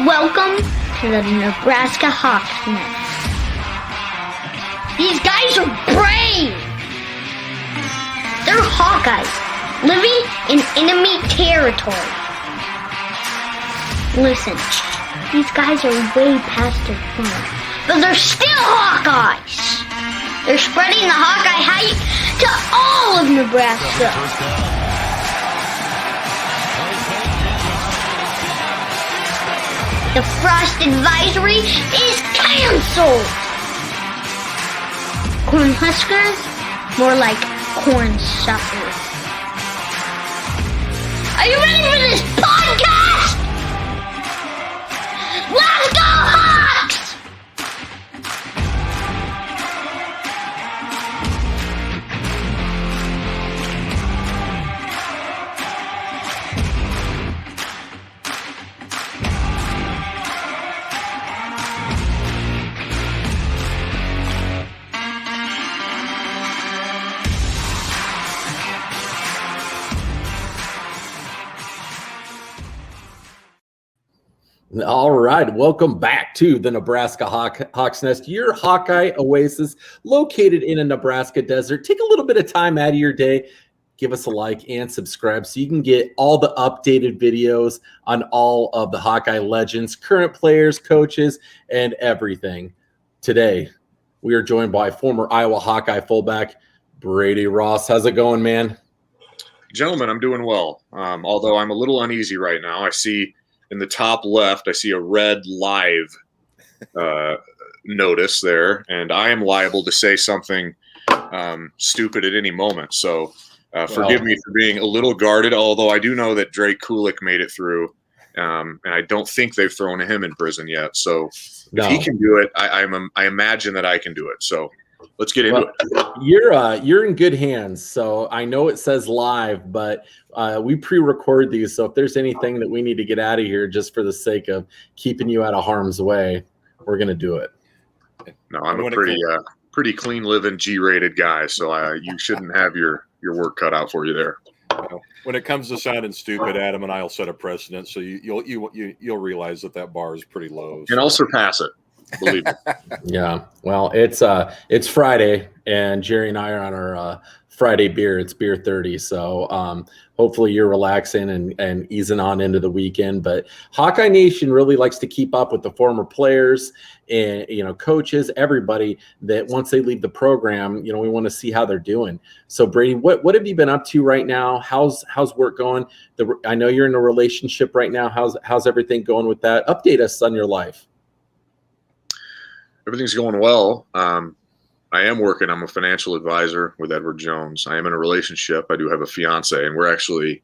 Welcome to the Nebraska Hawk. These guys are brave. They're Hawkeyes living in enemy territory. Listen, these guys are way past their prime, but they're still Hawkeyes. They're spreading the Hawkeye hype to all of Nebraska. The frost advisory is canceled. Cornhuskers? More like corn suckers. Are you ready for this podcast? Let's go Hawks! All right, welcome back to the Nebraska Hawk's Nest, your Hawkeye oasis located in a Nebraska desert. Take a little bit of time out of your day, give us a like and subscribe so you can get all the updated videos on all of the Hawkeye legends, current players, coaches, and everything. Today, we are joined by former Iowa Hawkeye fullback Brady Ross. How's it going, man? Gentlemen, I'm doing well, although I'm a little uneasy right now. I see in the top left, I see a red live notice there, and I am liable to say something stupid at any moment. So forgive me for being a little guarded, although I do know that Drake Kulik made it through, and I don't think they've thrown him in prison yet. So if he can do it, I imagine that I can do it. So let's get into it. You're in good hands. So I know it says live, but we pre-record these. So if there's anything that we need to get out of here just for the sake of keeping you out of harm's way, we're going to do it. No, I'm a pretty clean living G-rated guy. So you shouldn't have your work cut out for you there. When it comes to sounding stupid, Adam and I will set a precedent. So you'll realize that bar is pretty low. And I'll surpass it. Believe me. Yeah. Well, it's Friday, and Jerry and I are on our Friday beer. It's beer 30. So hopefully you're relaxing and easing on into the weekend. But Hawkeye Nation really likes to keep up with the former players and coaches, everybody that once they leave the program, we want to see how they're doing. So Brady, what have you been up to right now? How's work going? I know you're in a relationship right now. How's everything going with that? Update us on your life. Everything's going well. I am working. I'm a financial advisor with Edward Jones. I am in a relationship. I do have a fiance, and we're actually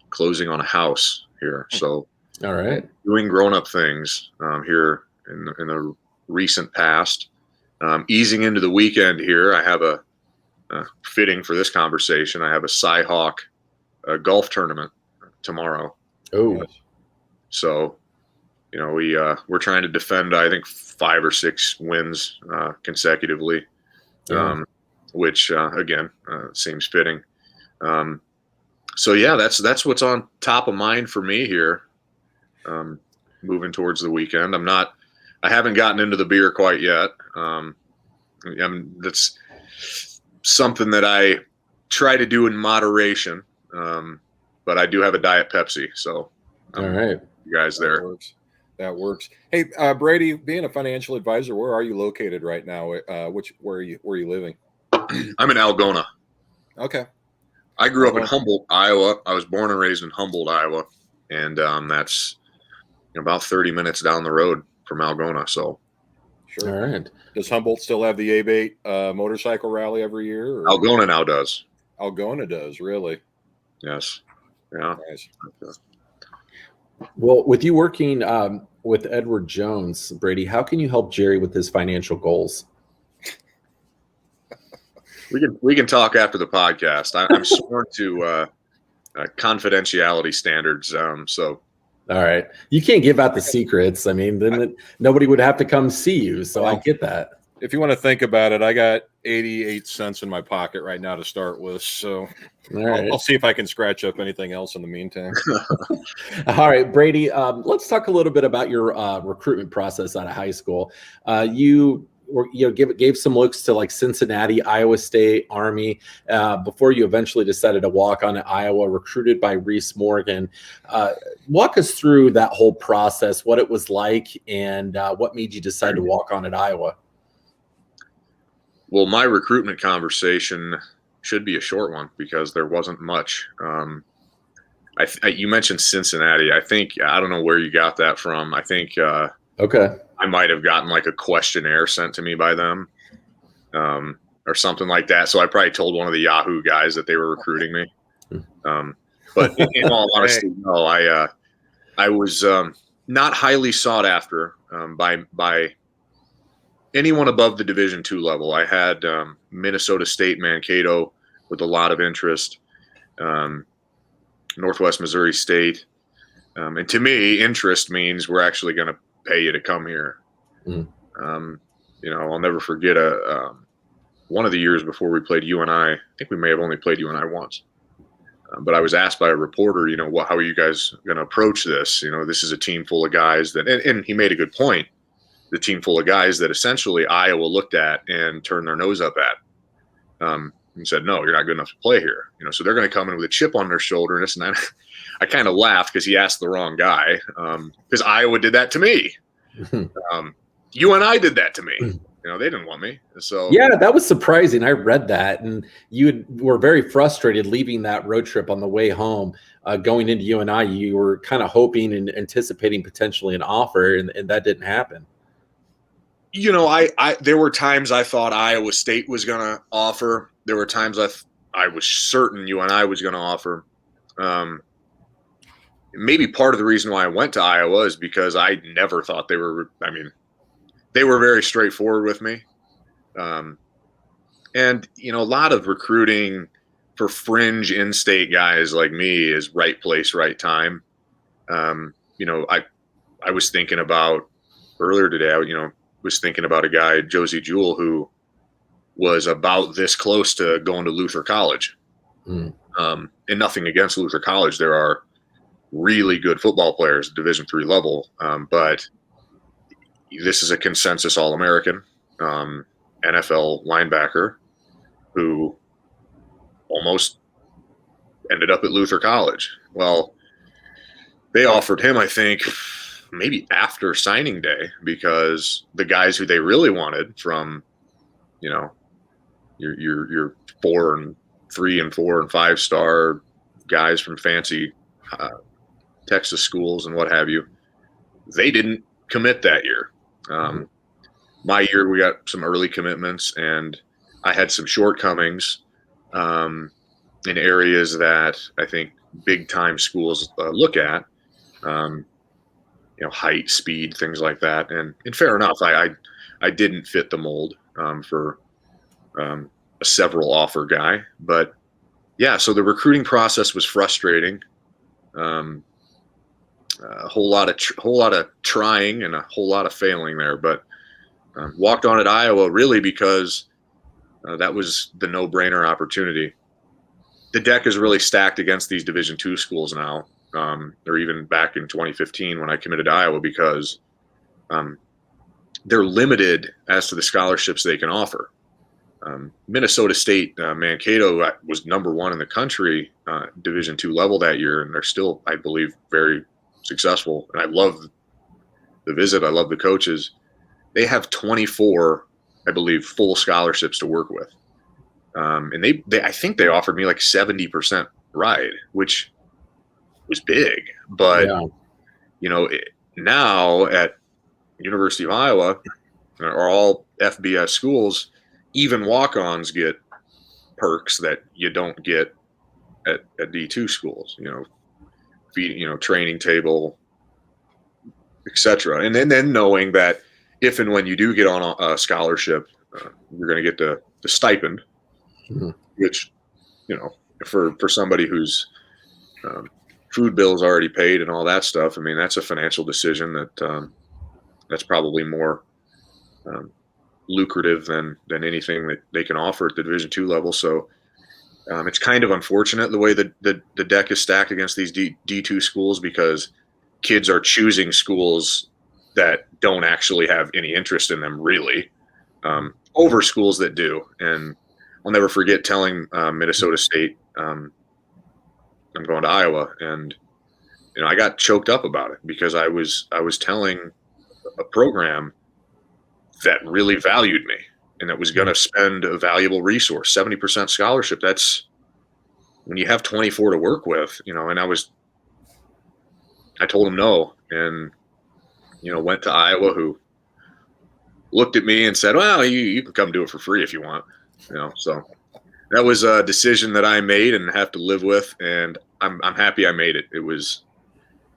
closing on a house here. So, all right, doing grown-up things here in the recent past. Easing into the weekend here, I have a fitting for this conversation. I have a Cy-Hawk golf tournament tomorrow. Oh, so. We're trying to defend, I think, 5 or 6 wins consecutively, which again seems fitting. So yeah, that's what's on top of mind for me here. Moving towards the weekend, I haven't gotten into the beer quite yet. That's something that I try to do in moderation, but I do have a Diet Pepsi. So all right, you guys there. That works. Hey, Brady, being a financial advisor, where are you located right now? Where are you living? I'm in Algona. Okay. I grew up in Humboldt, Iowa. I was born and raised in Humboldt, Iowa, and that's about 30 minutes down the road from Algona. So, sure. All right. Does Humboldt still have the A-Bait motorcycle rally every year? Or? Algona now does. Algona does, really? Yes. Yeah. Nice. Well, with you working with Edward Jones, Brady, how can you help Jerry with his financial goals? We can talk after the podcast. I'm sworn to confidentiality standards. So. All right. You can't give out the secrets. I mean, then nobody would have to come see you. So I get that. if you want to think about it, I got 88 cents in my pocket right now to start with. So All right. I'll see if I can scratch up anything else in the meantime. All right, Brady, let's talk a little bit about your recruitment process out of high school. Gave some looks to like Cincinnati, Iowa State, Army, before you eventually decided to walk on to Iowa, recruited by Reese Morgan. Walk us through that whole process, what it was like, and what made you decide to walk on at Iowa. Well, my recruitment conversation should be a short one because there wasn't much. You mentioned Cincinnati. I don't know where you got that from. I think okay. I might have gotten like a questionnaire sent to me by them, or something like that. So I probably told one of the Yahoo guys that they were recruiting me. But in all honesty, no, I was not highly sought after by anyone above the Division II level. I had Minnesota State, Mankato with a lot of interest, Northwest Missouri State. And to me, interest means we're actually going to pay you to come here. I'll never forget one of the years before we played UNI. I think we may have only played UNI once. But I was asked by a reporter, how are you guys going to approach this? This is a team full of guys that, and he made a good point, the team full of guys that essentially Iowa looked at and turned their nose up at, and said, no, you're not good enough to play here. So they're going to come in with a chip on their shoulder and this and that. I kind of laughed because he asked the wrong guy, because Iowa did that to me. UNI did that to me. They didn't want me. So yeah, that was surprising. I read that, and you were very frustrated leaving that road trip on the way home, going into UNI. You were kind of hoping and anticipating potentially an offer, and that didn't happen. There were times I thought Iowa State was going to offer. There were times I was certain UNI was going to offer. Maybe part of the reason why I went to Iowa is because I never thought they were. They were very straightforward with me. And a lot of recruiting for fringe in-state guys like me is right place, right time. I was thinking about earlier today, was thinking about a guy, Josie Jewell, who was about this close to going to Luther College. And nothing against Luther College. There are really good football players at Division III level. But this is a consensus All-American, NFL linebacker who almost ended up at Luther College. Well, they offered him, I think, maybe after signing day, because the guys who they really wanted from, your 4 and 3 and 4 and 5-star guys from fancy Texas schools and what have you, they didn't commit that year. My year, we got some early commitments, and I had some shortcomings in areas that I think big-time schools look at, height, speed, things like that. And fair enough, I didn't fit the mold for a several offer guy. But, yeah, so the recruiting process was frustrating. A whole lot of trying and a whole lot of failing there, but walked on at Iowa really because that was the no-brainer opportunity. The deck is really stacked against these Division II schools now, or even back in 2015 when I committed to Iowa, because they're limited as to the scholarships they can offer. Minnesota State, Mankato was number 1 in the country, Division II level that year, and they're still, I believe, very successful. And I love the visit. I love the coaches. They have 24, I believe, full scholarships to work with. And I think they offered me like 70% ride, which was big. But, now at University of Iowa, are all FBS schools, even walk-ons get perks that you don't get at D2 schools, feeding, training table, etc. And then knowing that if and when you do get on a scholarship, you're going to get the stipend, which, for somebody whose food bill's already paid and all that stuff, that's a financial decision that's probably more lucrative than anything that they can offer at the Division II level. So it's kind of unfortunate the way that the deck is stacked against these D2 schools, because kids are choosing schools that don't actually have any interest in them really, over schools that do. And I'll never forget telling Minnesota State, I'm going to Iowa, and I got choked up about it, because I was telling a program that really valued me and that was going to spend a valuable resource, 70% scholarship. That's when you have 24 to work with, and I told them no, and went to Iowa, who looked at me and said, well, you can come do it for free if you want. So that was a decision that I made and have to live with, and I'm happy I made it.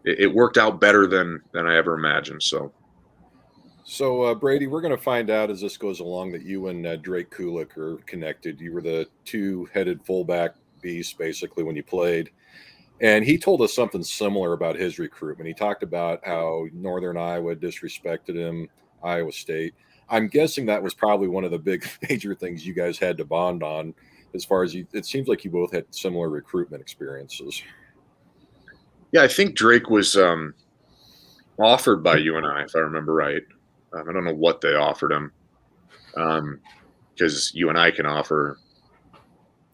It worked out better than I ever imagined. So Brady, we're going to find out as this goes along that you and Drake Kulik are connected. You were the two-headed fullback beast basically when you played. And he told us something similar about his recruitment. He talked about how Northern Iowa disrespected him, Iowa State. I'm guessing that was probably one of the big major things you guys had to bond on, as far as it seems like you both had similar recruitment experiences. Yeah, I think Drake was offered by UNI, if I remember right. I don't know what they offered him, because UNI can offer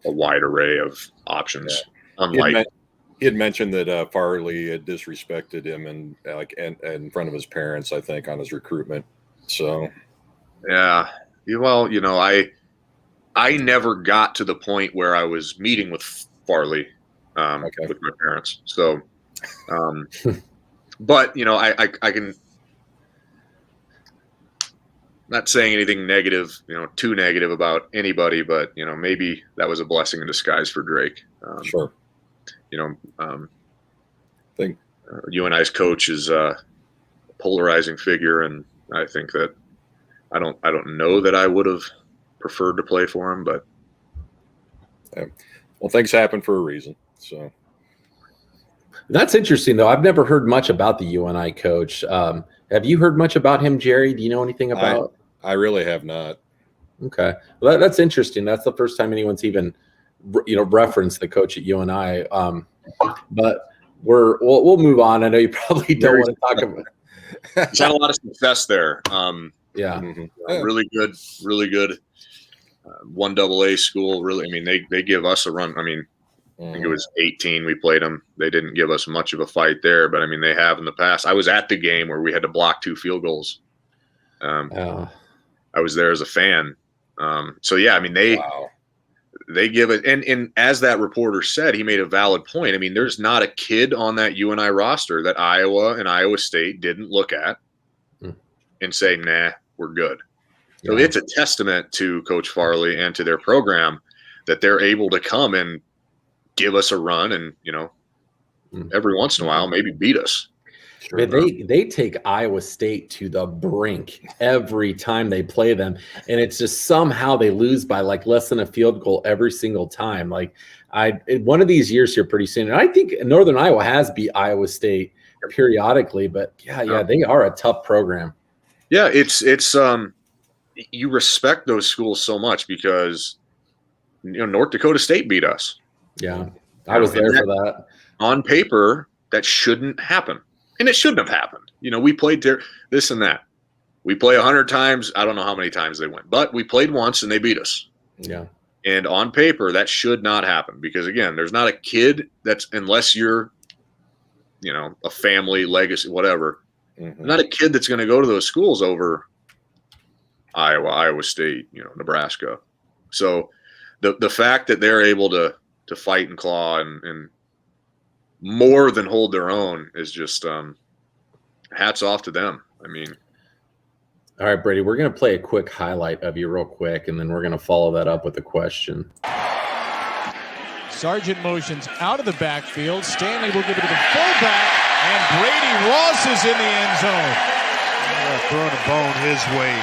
a wide array of options. Yeah. Unlike he had mentioned that Farley had disrespected him and in front of his parents, I think, on his recruitment. So, yeah, well, I never got to the point where I was meeting with Farley with my parents. So, but I can. Not saying anything negative, too negative about anybody, but maybe that was a blessing in disguise for Drake. Sure. think UNI's coach is a polarizing figure, and I think that I don't know that I would have preferred to play for him, but well, things happen for a reason. So that's interesting, though. I've never heard much about the UNI coach. Have you heard much about him, Jerry? Do you know anything about? I really have not. Okay, well, that's interesting. That's the first time anyone's even, referenced the coach at UNI. But we'll move on. I know you probably don't want to talk about. He's had a lot of success there. Yeah, really good. 1AA school. Really, I mean, they give us a run. I mean, I think it was 18 we played them. They didn't give us much of a fight there, but I mean, they have in the past. I was at the game where we had to block 2 field goals. I was there as a fan. So yeah, I mean, they give it, and as that reporter said, he made a valid point. I mean, there's not a kid on that UNI roster that Iowa and Iowa State didn't look at and say, nah, we're good. So it's a testament to Coach Farley and to their program that they're able to come and give us a run and, every once in a while, maybe beat us. Sure. They take Iowa State to the brink every time they play them, and it's just somehow they lose by like less than a field goal every single time. Like one of these years here pretty soon, and I think Northern Iowa has beat Iowa State periodically, but yeah, they are a tough program. Yeah, it's you respect those schools so much because North Dakota State beat us. Yeah, I was there for that. On paper, that shouldn't happen. And it shouldn't have happened. We played there, this and that. We play 100 times. I don't know how many times they went, but we played once and they beat us. Yeah. And on paper, that should not happen because, again, there's not a kid that's, unless you're, a family, legacy, whatever, not a kid that's going to go to those schools over Iowa State, Nebraska. So the fact that they're able to fight and claw and more than hold their own is just hats off to them. I mean, all right, Brady, we're going to play a quick highlight of you real quick, and then we're going to follow that up with a question. Sargent motions out of the backfield. Stanley will give it to the fullback, and Brady Ross is in the end zone. Throwing a bone his way.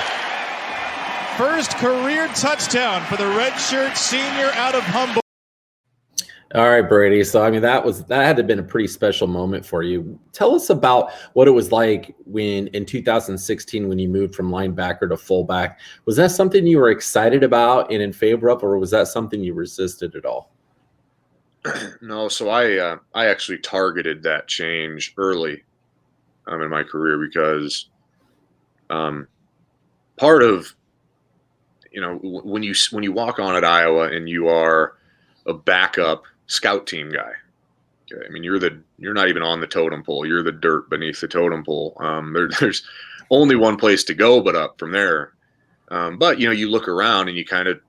First career touchdown for the redshirt senior out of Humboldt. All right, Brady. So, I mean, that had to have been a pretty special moment for you. Tell us about what it was like when in 2016 when you moved from linebacker to fullback. Was that something you were excited about and in favor of, or was that something you resisted at all? No, so I actually targeted that change early in my career because um, part of when you walk on at Iowa and you are a backup scout team guy. Okay, I mean you're not even on the totem pole. You're the dirt beneath the totem pole. There's only one place to go but up from there. But you look around and you kind of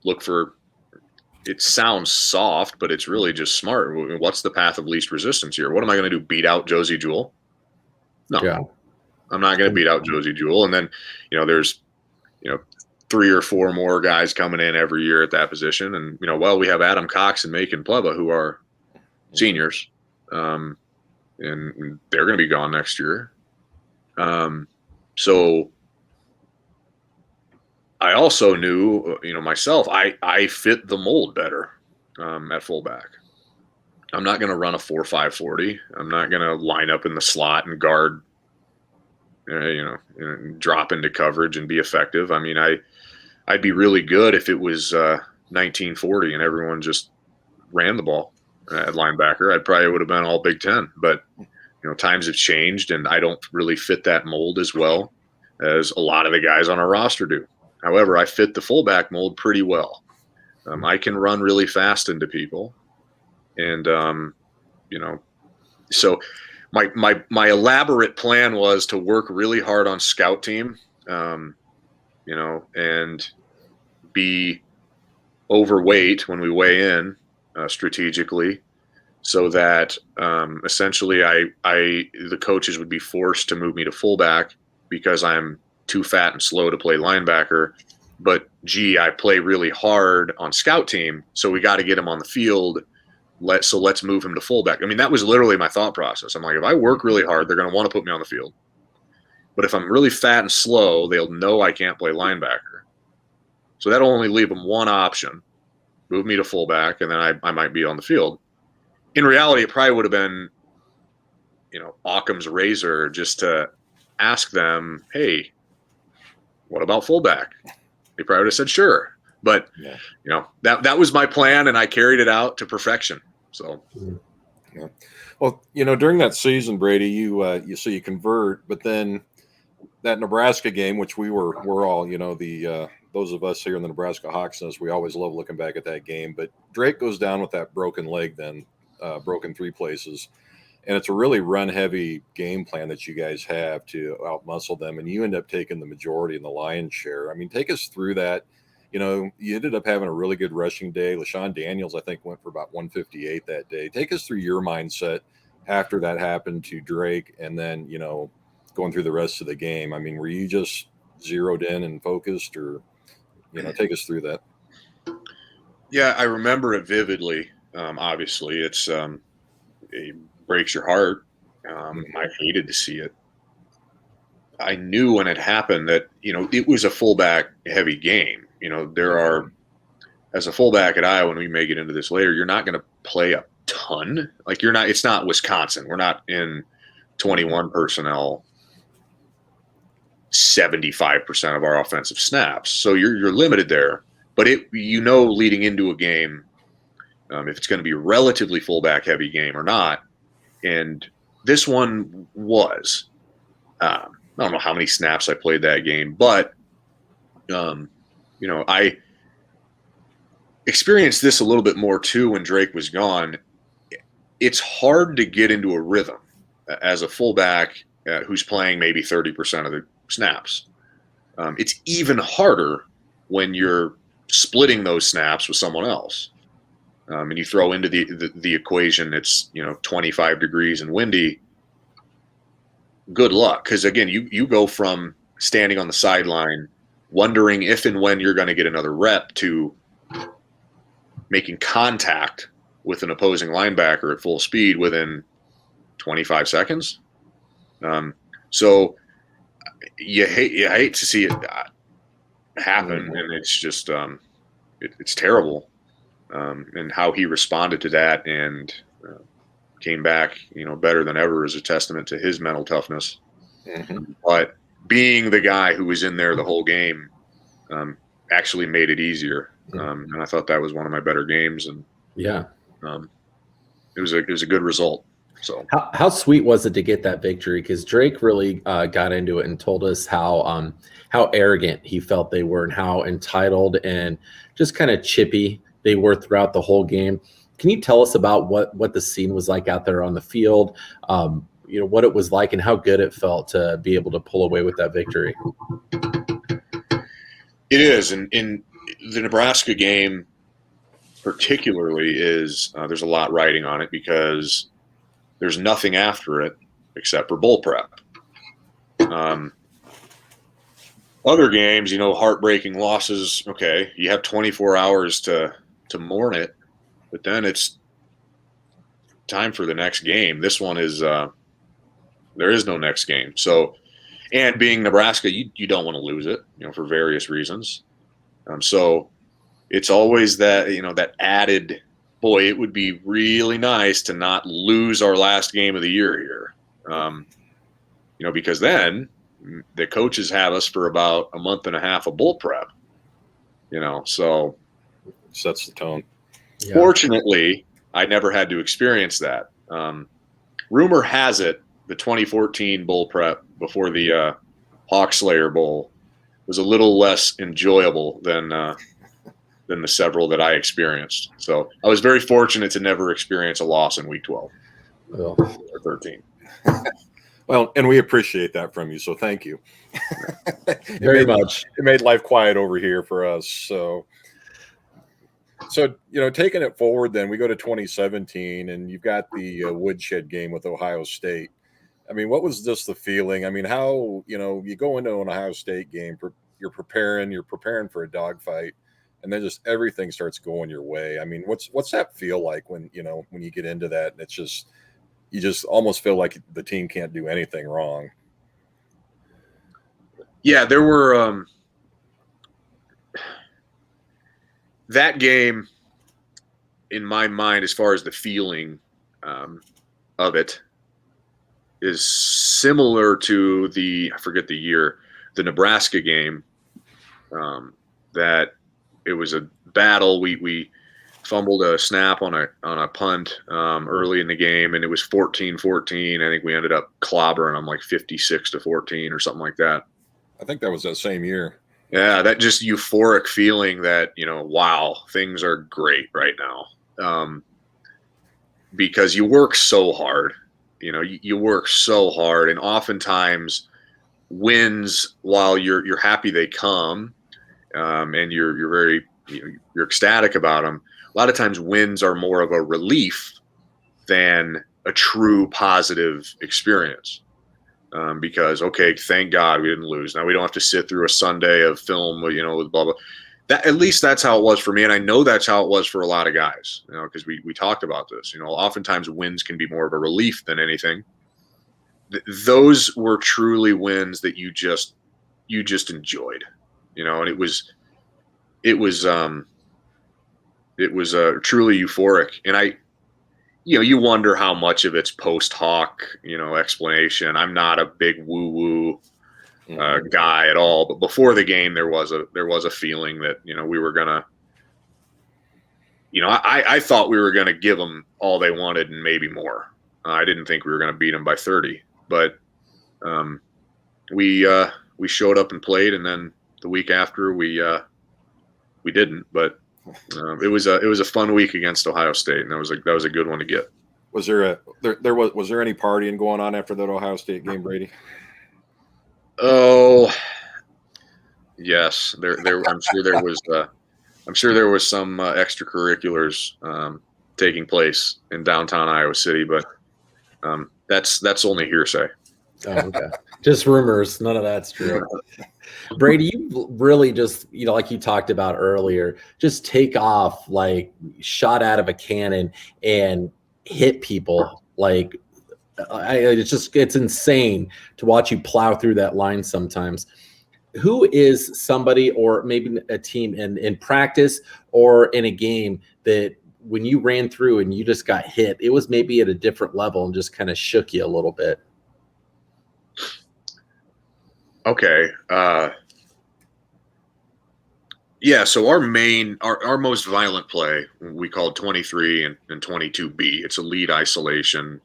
look for. It sounds soft, but it's really just smart. What's the path of least resistance here? What am I going to do? Beat out Josie Jewell? No, Yeah. I'm not going to beat out Josie Jewell. And then, there's, 3 or 4 more guys coming in every year at that position. And, we have Adam Cox and Macon Pleva who are seniors. And they're going to be gone next year. So I also knew, myself, I fit the mold better at fullback. I'm not going to run a 4.5 40. I'm not going to line up in the slot and guard, and drop into coverage and be effective. I mean, I'd be really good if it was 1940 and everyone just ran the ball at linebacker. I probably would have been all Big Ten. But times have changed, and I don't really fit that mold as well as a lot of the guys on our roster do. However, I fit the fullback mold pretty well. I can run really fast into people, and so my elaborate plan was to work really hard on scout team, and be overweight when we weigh in strategically, so that essentially the coaches would be forced to move me to fullback because I'm too fat and slow to play linebacker. But I play really hard on scout team, so we got to get him on the field. Let's move him to fullback. I mean, that was literally my thought process. I'm like, if I work really hard, they're going to want to put me on the field. But if I'm really fat and slow, they'll know I can't play linebacker. So that'll only leave them one option: move me to fullback, and then I might be on the field. In reality, it probably would have been, Occam's razor just to ask them, hey, what about fullback? They probably would have said sure. But that was my plan, and I carried it out to perfection. So, yeah. Well, during that season, Brady, you convert, but then that Nebraska game, which we're all, those of us here in the Nebraska Hawks, we always love looking back at that game. But Drake goes down with that broken leg, then broken 3 places. And it's a really run-heavy game plan that you guys have to outmuscle them, and you end up taking the majority and the lion's share. I mean, take us through that. You ended up having a really good rushing day. LaShawn Daniels, I think, went for about 158 that day. Take us through your mindset after that happened to Drake, and then, going through the rest of the game. I mean, were you just zeroed in and focused, or, take us through that? Yeah, I remember it vividly. Obviously, it breaks your heart. I hated to see it. I knew when it happened that, it was a fullback heavy game. There are, as a fullback at Iowa, and we may get into this later, you're not going to play a ton. Like it's not Wisconsin. We're not in 21 personnel 75% of our offensive snaps. So you're limited there. But leading into a game, if it's going to be a relatively fullback heavy game or not. And this one was. I don't know how many snaps I played that game, but I experienced this a little bit more too when Drake was gone. It's hard to get into a rhythm as a fullback who's playing maybe 30% of the snaps. It's even harder when you're splitting those snaps with someone else. And you throw into the equation, it's 25 degrees and windy. Good luck, because again, you go from standing on the sideline, wondering if and when you're going to get another rep, to making contact with an opposing linebacker at full speed within 25 seconds. So you hate to see it happen, and it's just it's terrible. and how he responded to that and came back, better than ever is a testament to his mental toughness. Mhm. But being the guy who was in there the whole game actually made it easier. And I thought that was one of my better games. And Yeah. it was a good result. So How sweet was it to get that victory? Because Drake really got into it and told us how arrogant he felt they were and how entitled and just kind of chippy they were throughout the whole game. Can you tell us about what the scene was like out there on the field? What it was like and how good it felt to be able to pull away with that victory. it is, and in the Nebraska game particularly is there's a lot riding on it because there's nothing after it except for bowl prep. Other games, heartbreaking losses. Okay, you have 24 hours to mourn it, but then it's time for the next game. This one is there is no next game. So, and being Nebraska, you don't want to lose it, for various reasons. So it's always that that added. Boy, it would be really nice to not lose our last game of the year here, because then the coaches have us for about a month and a half of bull prep, so Sets the tone. Yeah. Fortunately, I never had to experience that. Rumor has it the 2014 bull prep before the Hawk Slayer Bowl was a little less enjoyable than the several that I experienced. So I was very fortunate to never experience a loss in week 12 Oh. or 13. Well, and we appreciate that from you, so thank you. Very much. It made life quiet over here for us. So taking it forward, then we go to 2017, and you've got the woodshed game with Ohio State. I mean, what was just the feeling? I mean, how you go into an Ohio State game, you're preparing for a dogfight, and then just everything starts going your way. I mean, what's that feel like when you get into that, and you just almost feel like the team can't do anything wrong? Yeah, there were that game in my mind, as far as the feeling of it, is similar to I forget the year, the Nebraska game. That it was a battle. We fumbled a snap on a punt early in the game, and it was 14-14. I think we ended up clobbering them like 56-14 or something like that. I think that was that same year. Yeah, that just euphoric feeling that, wow, things are great right now. Because you work so hard, you work so hard, and oftentimes wins, while you're happy they come, and you're very, you're ecstatic about them. A lot of times wins are more of a relief than a true positive experience. Because, okay, thank God we didn't lose. Now we don't have to sit through a Sunday of film, with blah, blah. That, at least that's how it was for me. And I know that's how it was for a lot of guys, because we talked about this, oftentimes wins can be more of a relief than anything. Those were truly wins that you just enjoyed, and it was truly euphoric. And you wonder how much of it's post Hawk, explanation. I'm not a big woo guy at all, but before the game, there was a feeling that we were gonna, I thought we were gonna give them all they wanted and maybe more. I didn't think we were gonna beat them by 30, but we showed up and played, and then the week after we didn't, but. It was a fun week against Ohio State, and that was a good one to get. Was there any partying going on after that Ohio State game, Brady? Oh, yes. There. I'm sure there was. I'm sure there was some extracurriculars taking place in downtown Iowa City, but that's only hearsay. Oh, okay. Just rumors. None of that's true. Brady, you really just, like you talked about earlier, just take off like shot out of a cannon and hit people. Like it's insane to watch you plow through that line sometimes. who is somebody or maybe a team in practice or in a game that when you ran through and you just got hit, it was maybe at a different level and just kind of shook you a little bit? Okay. Yeah, so our most violent play, we called 23 and 22B. It's a lead isolation,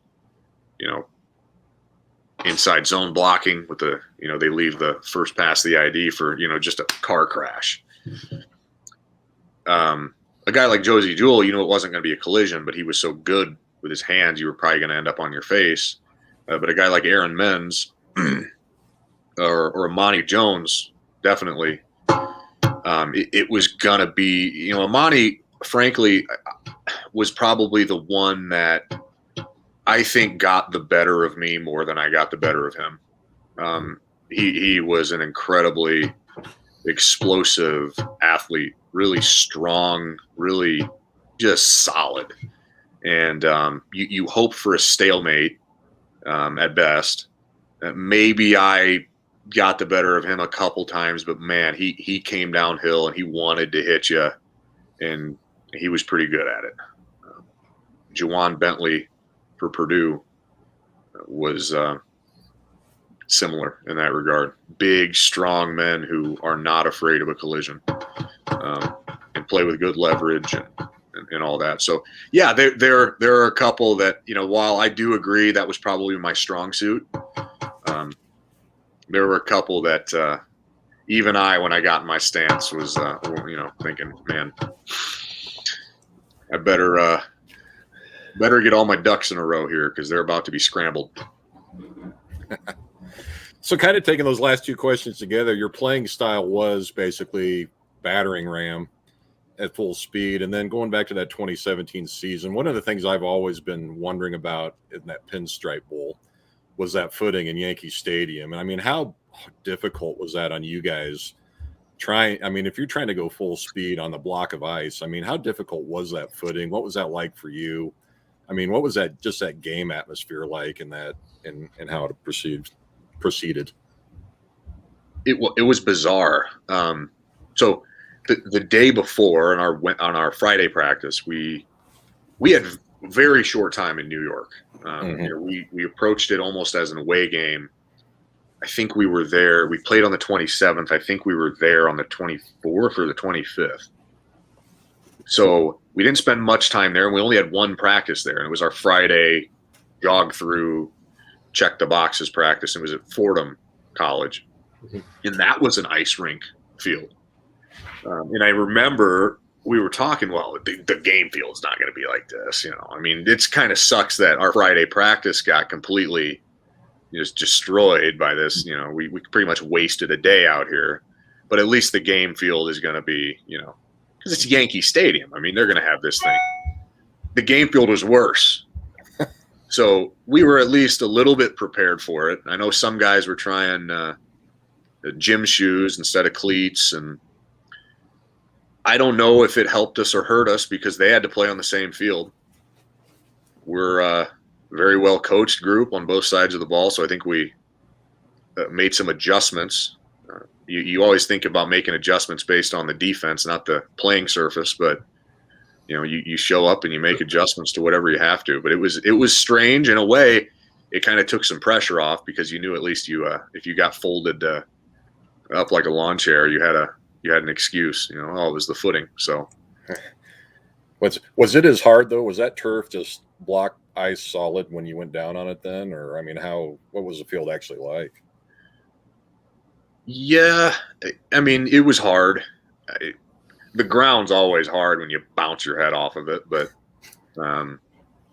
inside zone blocking with they leave the first pass of the ID for, just a car crash. A guy like Josie Jewell, it wasn't going to be a collision, but he was so good with his hands, you were probably going to end up on your face. But a guy like Aaron Menz or Amani Jones, definitely. It was going to be, Amani, frankly, was probably the one that I think got the better of me more than I got the better of him. He was an incredibly explosive athlete, really strong, really just solid. And you hope for a stalemate at best. Maybe I got the better of him a couple times, but man, he came downhill and he wanted to hit you, and he was pretty good at it. Juwan Bentley for Purdue was similar in that regard. Big, strong men who are not afraid of a collision and play with good leverage and all that. So yeah, there are a couple that, while I do agree that was probably my strong suit, there were a couple that even I, when I got in my stance, was thinking, man, I better get all my ducks in a row here because they're about to be scrambled. So kind of taking those last two questions together, your playing style was basically battering ram at full speed. And then going back to that 2017 season, one of the things I've always been wondering about in that Pinstripe Bowl was that footing in Yankee Stadium. And I mean, how difficult was that on you guys? If you're trying to go full speed on the block of ice, how difficult was that footing? What was that like for you? What was that game atmosphere like in that and how it proceeded? It was bizarre. So the day before on our Friday practice, we had very short time in New York. We approached it almost as an away game. I think we were there. We played on the 27th. I think we were there on the 24th or the 25th. So we didn't spend much time there. We only had one practice there, and it was our Friday jog through, check the boxes practice. It was at Fordham College, and that was an ice rink field. And I remember we were talking, well, the game field is not going to be like this. It's kind of sucks that our Friday practice got completely just destroyed by this. We pretty much wasted a day out here, but at least the game field is going to be, because it's Yankee Stadium. They're going to have this thing. The game field was worse. So we were at least a little bit prepared for it. I know some guys were trying gym shoes instead of cleats, and I don't know if it helped us or hurt us because they had to play on the same field. We're a very well coached group on both sides of the ball, so I think we made some adjustments. You always think about making adjustments based on the defense, not the playing surface, but you show up and you make adjustments to whatever you have to. But it was strange in a way. It kind of took some pressure off because you knew at least if you got folded up like a lawn chair, you had an excuse. It was the footing. So was it as hard though? Was that turf just block ice solid when you went down on it then, or what was the field actually like? Yeah, it was hard. The ground's always hard when you bounce your head off of it, but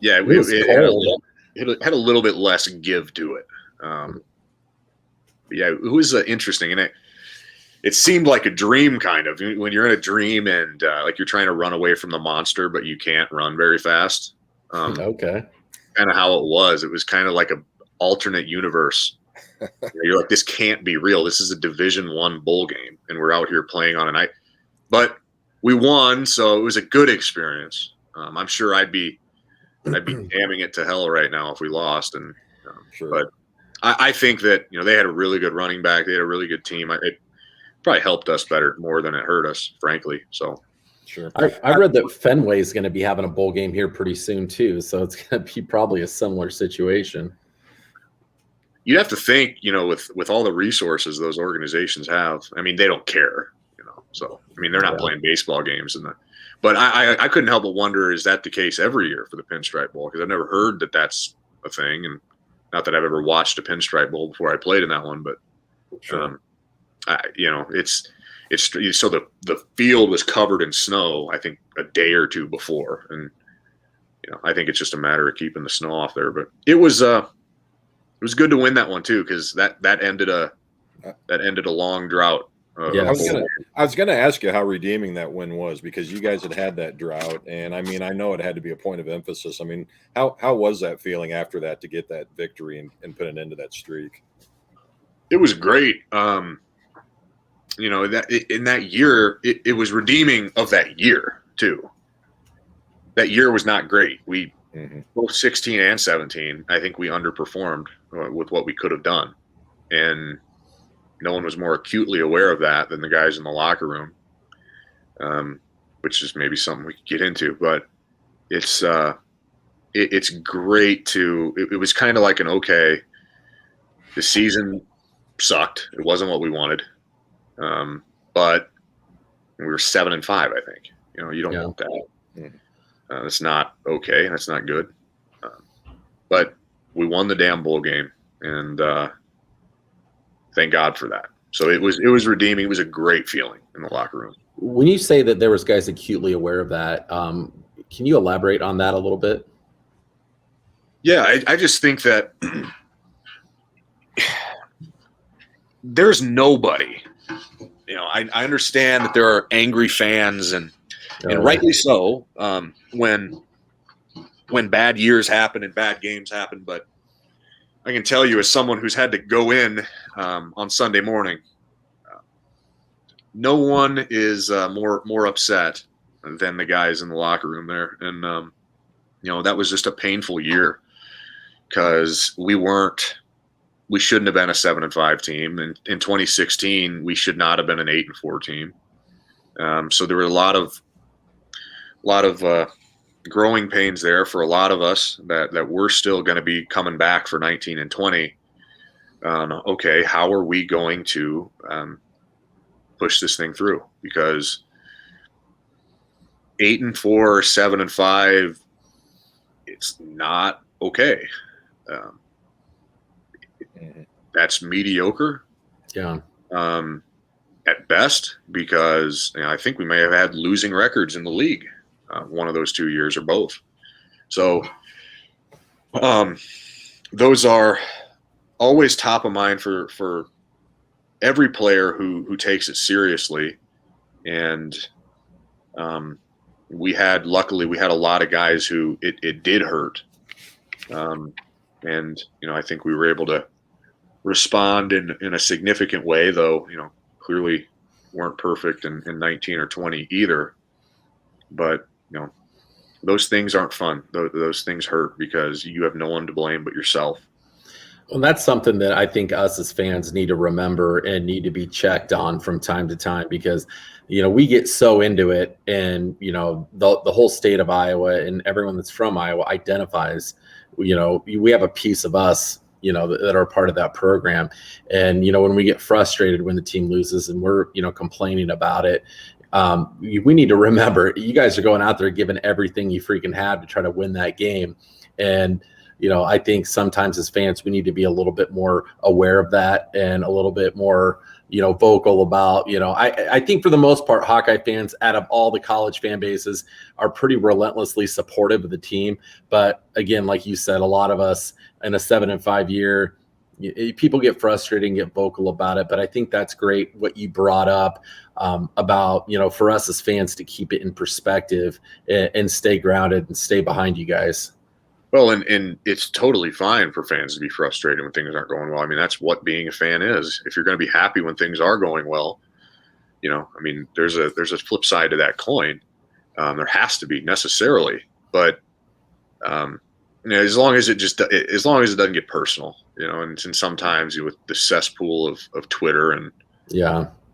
it had a little bit less give to it. It was interesting, and it seemed like a dream kind of when you're in a dream and like you're trying to run away from the monster, but you can't run very fast. Okay, kind of how it was. It was kind of like an alternate universe. You're like, this can't be real. This is a Division I bowl game, and we're out here playing on a night. But we won, so it was a good experience. I'm sure I'd be damning it to hell right now if we lost. And sure. But I think that they had a really good running back. They had a really good team. probably helped us more than it hurt us, frankly. So Sure. I read that Fenway is going to be having a bowl game here pretty soon too, so it's going to be probably a similar situation. you have to think, with all the resources those organizations have, I mean, they don't care, So, I mean, they're not playing baseball games but I couldn't help but wonder, is that the case every year for the Pinstripe Bowl? Because I've never heard that that's a thing, and not that I've ever watched a Pinstripe Bowl before I played in that one, but Sure. it's so the field was covered in snow, I think, a day or two before, and I think it's just a matter of keeping the snow off there. But it was good to win that one too, because that ended a long drought. Yeah, I was gonna ask you how redeeming that win was, because you guys had that drought, and I mean, I know it had to be a point of emphasis. I mean, how was that feeling after that to get that victory and put an end to that streak? It was great. That in that year, it was redeeming of that year too. That year was not great. We both 16 and 17, I think we underperformed with what we could have done, and no one was more acutely aware of that than the guys in the locker room, which is maybe something we could get into. But it's great to. It was kind of like the season sucked. It wasn't what we wanted, but we were 7-5. I think you don't want that. That's not okay. That's not good. But we won the damn bowl game, and thank God for that. So it was redeeming. It was a great feeling in the locker room. When you say that there was guys acutely aware of that, can you elaborate on that a little bit? Yeah, I just think that there's nobody. I understand that there are angry fans, and rightly so, when bad years happen and bad games happen. But I can tell you, as someone who's had to go in on Sunday morning, no one is more upset than the guys in the locker room there. And that was just a painful year, because we shouldn't have been a 7-5 team, and in 2016 we should not have been an 8-4 team. So there were a lot of growing pains there for a lot of us that we're still going to be coming back for 19 and 20. Okay, how are we going to push this thing through? Because 8-4, 7-5, it's not okay. That's mediocre. Yeah. At best, because I think we may have had losing records in the league one of those 2 years, or both. So those are always top of mind for every player who takes it seriously. And luckily we had a lot of guys who it did hurt. And I think we were able to respond in a significant way, though clearly weren't perfect in 19 or 20 either. But those things aren't fun. Those things hurt, because you have no one to blame but yourself. Well, that's something that I think us as fans need to remember and need to be checked on from time to time, because we get so into it, and the whole state of Iowa and everyone that's from Iowa identifies. We have a piece of us that are part of that program. And, when we get frustrated when the team loses and we're, complaining about it, we need to remember, you guys are going out there giving everything you freaking have to try to win that game. And, I think sometimes as fans, we need to be a little bit more aware of that, and a little bit more, vocal about, I think for the most part, Hawkeye fans out of all the college fan bases are pretty relentlessly supportive of the team. But again, like you said, a lot of us in a 7-5 year, people get frustrated and get vocal about it. But I think that's great what you brought up about, for us as fans to keep it in perspective and stay grounded and stay behind you guys. Well, and it's totally fine for fans to be frustrated when things aren't going well. I mean, that's what being a fan is. If you're going to be happy when things are going well, there's a flip side to that coin. There has to be, necessarily, but as long as it doesn't get personal, and sometimes with the cesspool of Twitter and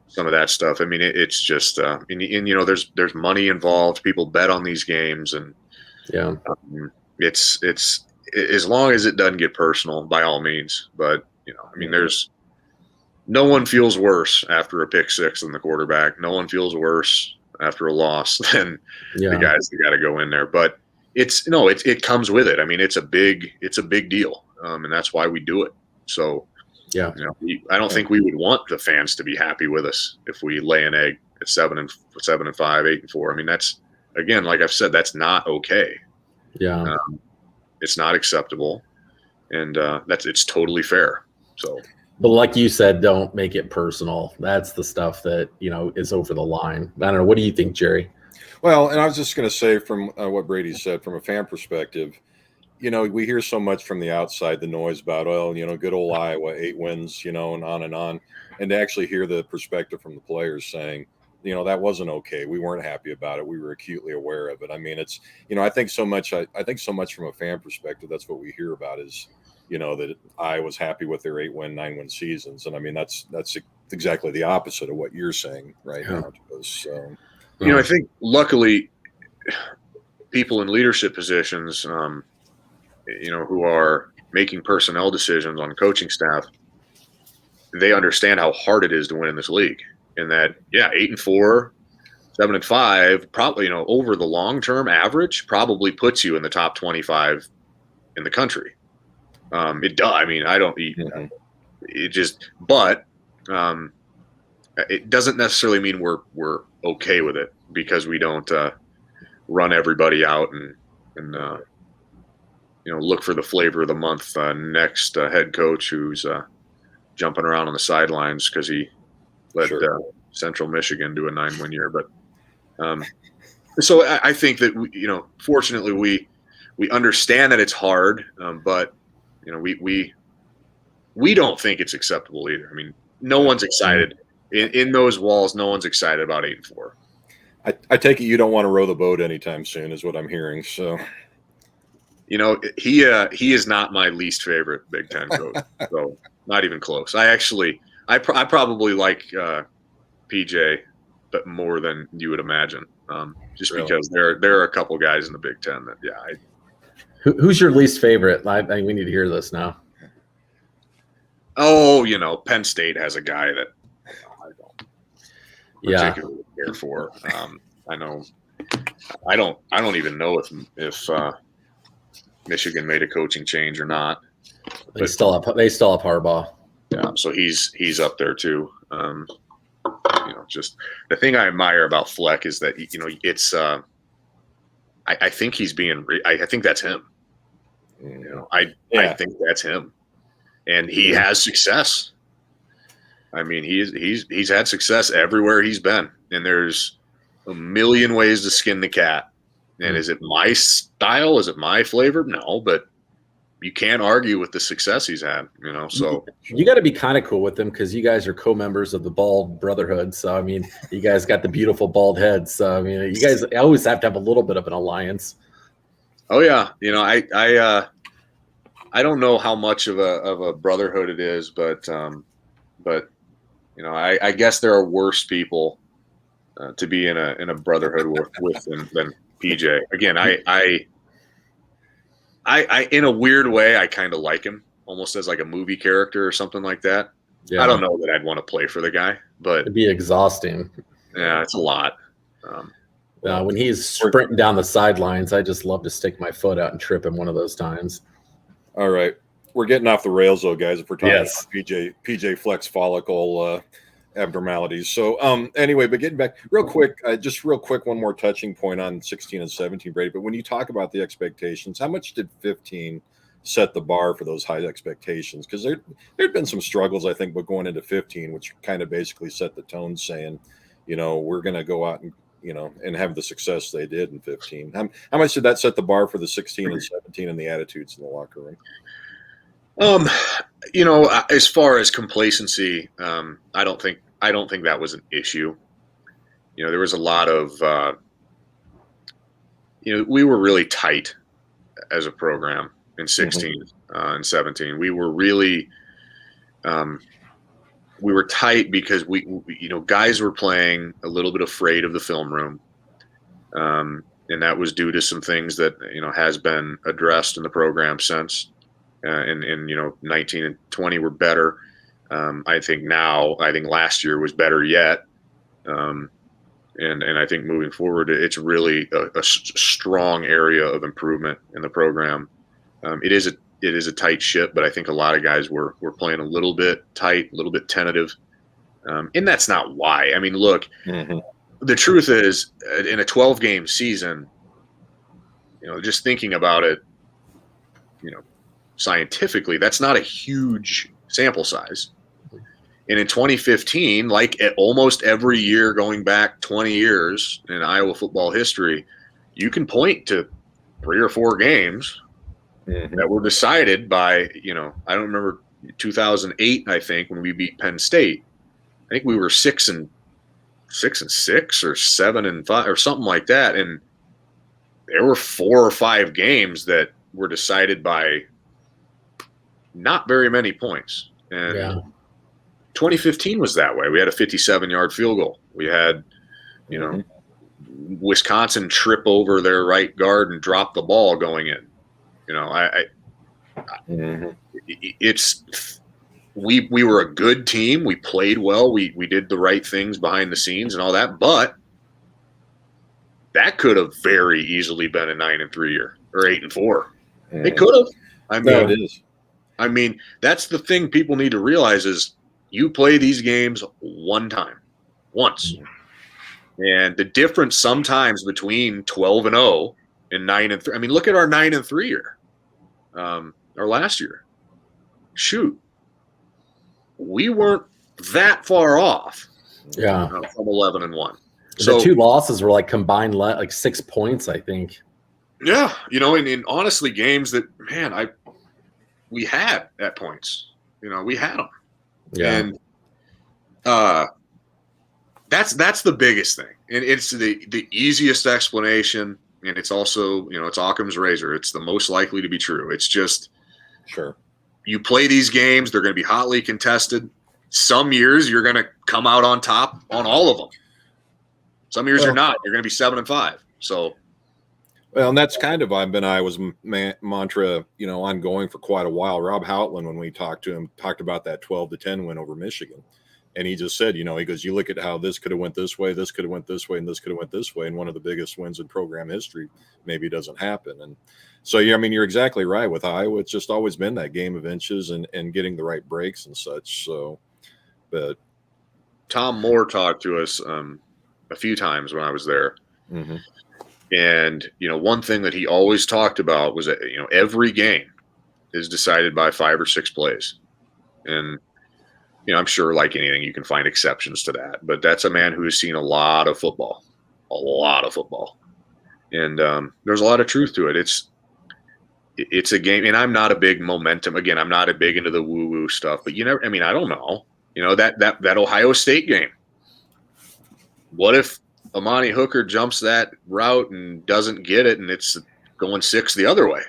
some of that stuff. I mean, it's just, and you know, there's money involved. People bet on these games, and Yeah. it's as long as it doesn't get personal, by all means. But you know, I mean, there's no one feels worse after a pick six than the quarterback. No one feels worse after a loss than the guys that got to go in there. But it comes with it. I mean, it's a big deal, and that's why we do it. So. Yeah, you know, I don't think we would want the fans to be happy with us if we lay an egg at 7-5, 8-4. I mean, that's, again, like I've said, that's not okay. Yeah, it's not acceptable, and it's totally fair. So, but like you said, don't make it personal. That's the stuff that, you know, is over the line. I don't know. What do you think, Jerry? Well, and I was just going to say, from what Brady said, from a fan perspective, you know, we hear so much from the outside, the noise about, well, you know, good old Iowa, 8 wins, you know, and on and on. And to actually hear the perspective from the players saying, you know, that wasn't okay. We weren't happy about it. We were acutely aware of it. I mean, it's, you know, I think so much from a fan perspective, that's what we hear about is, you know, that I was happy with their 8-win, 9-win seasons. And I mean, that's exactly the opposite of what you're saying right now. So, you know, I think luckily people in leadership positions, you know, who are making personnel decisions on coaching staff, they understand how hard it is to win in this league. And that, 8-4, 7-5, probably, you know, over the long-term average, probably puts you in the top 25 in the country. It does. I mean, I don't. It just, but it doesn't necessarily mean we're okay with it because we don't run everybody out and you know, look for the flavor of the month next head coach who's jumping around on the sidelines because he led Central Michigan to a 9-win year. But so I think that you know, fortunately, we understand that it's hard, but you know, we don't think it's acceptable either. I mean, no one's excited in those walls. No one's excited about 8-4. I take it you don't want to row the boat anytime soon, is what I'm hearing. So. You know, he is not my least favorite Big Ten coach, so not even close. I probably like PJ, but more than you would imagine, just really? Because there are a couple guys in the Big Ten that Who's your least favorite? I think we need to hear this now. Oh, you know, Penn State has a guy that I don't particularly care for. I know I don't even know if Michigan made a coaching change or not. They still have Harbaugh. Yeah, so he's up there too. You know, just the thing I admire about Fleck is that, you know, it's I think he's being I think that's him. You know, I think that's him, and he has success. I mean, he's had success everywhere he's been, and there's a million ways to skin the cat. And is it my style? Is it my flavor? No, but you can't argue with the success he's had, you know. So you got to be kind of cool with him because you guys are co-members of the Bald Brotherhood. So I mean, you guys got the beautiful bald heads. So I mean, you guys always have to have a little bit of an alliance. Oh yeah, you know, I don't know how much of a brotherhood it is, but you know, I guess there are worse people to be in a brotherhood with than PJ. Again, I in a weird way, I kind of like him, almost as like a movie character or something like that. Yeah. I don't know that I'd want to play for the guy, but it'd be exhausting. Yeah, it's a lot. When he's sprinting down the sidelines, I just love to stick my foot out and trip him one of those times. All right, we're getting off the rails though, guys. If we're talking about PJ Fleck's follicle abnormalities. So anyway, but getting back real quick, one more touching point on 16 and 17, Brady. But when you talk about the expectations, how much did 15 set the bar for those high expectations? Because there'd been some struggles, I think, but going into 15, which kind of basically set the tone saying, you know, we're going to go out and, you know, and have the success they did in 15. How much did that set the bar for the 16 and 17 and the attitudes in the locker room? You know, as far as complacency, I don't think that was an issue. You know, there was a lot of, you know, we were really tight as a program in 16 and 17. We were really, we were tight because we guys were playing a little bit afraid of the film room. And that was due to some things that, has been addressed in the program since. And 19 and 20 were better. I think last year was better yet. And I think moving forward, it's really a strong area of improvement in the program. It is a tight ship, but I think a lot of guys were playing a little bit tight, a little bit tentative. And that's not why. I mean, look, the truth is, in a 12-game season, just thinking about it, scientifically, that's not a huge sample size. And in 2015, like at almost every year going back 20 years in Iowa football history, you can point to 3 or 4 games that were decided by, I don't remember 2008, I think, when we beat Penn State. I think we were 6-6 or 7-5 or something like that. And there were 4 or 5 games that were decided by not very many points. And 2015 was that way. We had a 57-yard field goal. We had, Wisconsin trip over their right guard and drop the ball going in. We were a good team. We played well. We did the right things behind the scenes and all that, but that could have very easily been a 9-3 year or 8-4. It could have. It is. I mean, that's the thing people need to realize is you play these games once. And the difference sometimes between 12-0 and 9-3. I mean, look at our 9-3 year, our last year. Shoot, we weren't that far off. Yeah, from 11-1. So the 2 losses were like combined like 6 points, I think. Yeah, and honestly, games that we had at points. We had them. Yeah. And that's the biggest thing. And it's the easiest explanation. And it's also, it's Occam's razor. It's the most likely to be true. It's just, sure, you play these games, they're going to be hotly contested. Some years you're going to come out on top on all of them. Some years you're not. You're going to be 7-5. So. Well, and that's kind of been Iowa's mantra, ongoing for quite a while. Rob Houtland, when we talked to him, talked about that 12-10 win over Michigan. And he just said, he goes, you look at how this could have went this way, this could have went this way, and this could have went this way. And one of the biggest wins in program history maybe doesn't happen. And so, you're exactly right. With Iowa, it's just always been that game of inches and getting the right breaks and such. So, but Tom Moore talked to us a few times when I was there. And, one thing that he always talked about was that, every game is decided by 5 or 6 plays. And, I'm sure like anything, you can find exceptions to that. But that's a man who has seen a lot of football. And there's a lot of truth to it. It's a game. And I'm not a big momentum. Again, I'm not a big into the woo-woo stuff. But, I don't know. That Ohio State game. What if Amani Hooker jumps that route and doesn't get it, and it's going 6 the other way?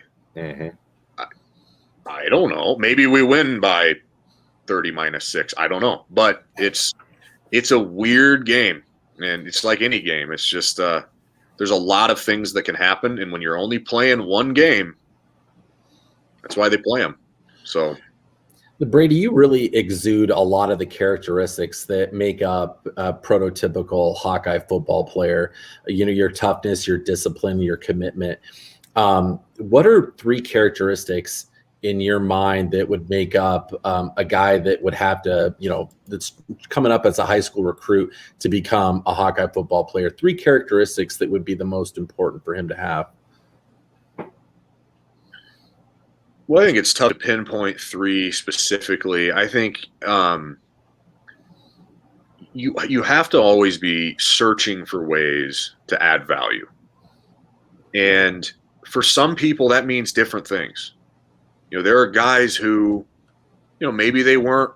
I don't know. Maybe we win by 30 minus 6. I don't know. But it's a weird game, and it's like any game. It's just there's a lot of things that can happen, and when you're only playing one game, that's why they play them. So. Brady, you really exude a lot of the characteristics that make up a prototypical Hawkeye football player. Your toughness, your discipline, your commitment. What are 3 characteristics in your mind that would make up a guy that would have to, that's coming up as a high school recruit to become a Hawkeye football player? 3 characteristics that would be the most important for him to have. Well, I think it's tough to pinpoint 3 specifically. I think you have to always be searching for ways to add value. And for some people, that means different things. There are guys who, maybe they weren't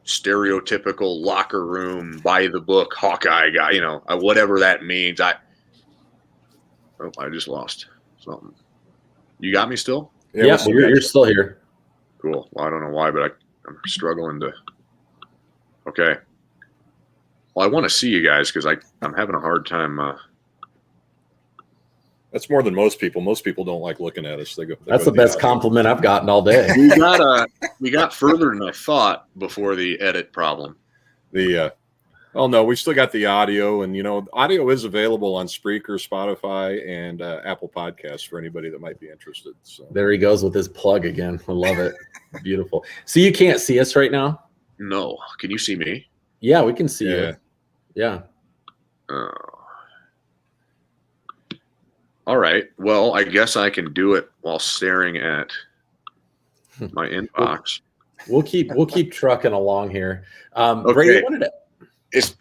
stereotypical locker room, by the book Hawkeye guy, whatever that means. I just lost something. You got me still? Yeah, you're still here. Cool. Well, I don't know why, but I'm struggling to Okay. Well, I want to see you guys because I'm having a hard time. That's more than most people. Most people don't like looking at us. They That's go the best compliment I've gotten all day. We got further than I thought before the edit problem. Oh no, we still got the audio, and audio is available on Spreaker, Spotify, and Apple Podcasts for anybody that might be interested. So there he goes with his plug again. I love it. Beautiful. So you can't see us right now? No. Can you see me? Yeah, we can see you. Yeah. All right. Well, I guess I can do it while staring at my inbox. We'll keep trucking along here. Okay. Brady wanted to.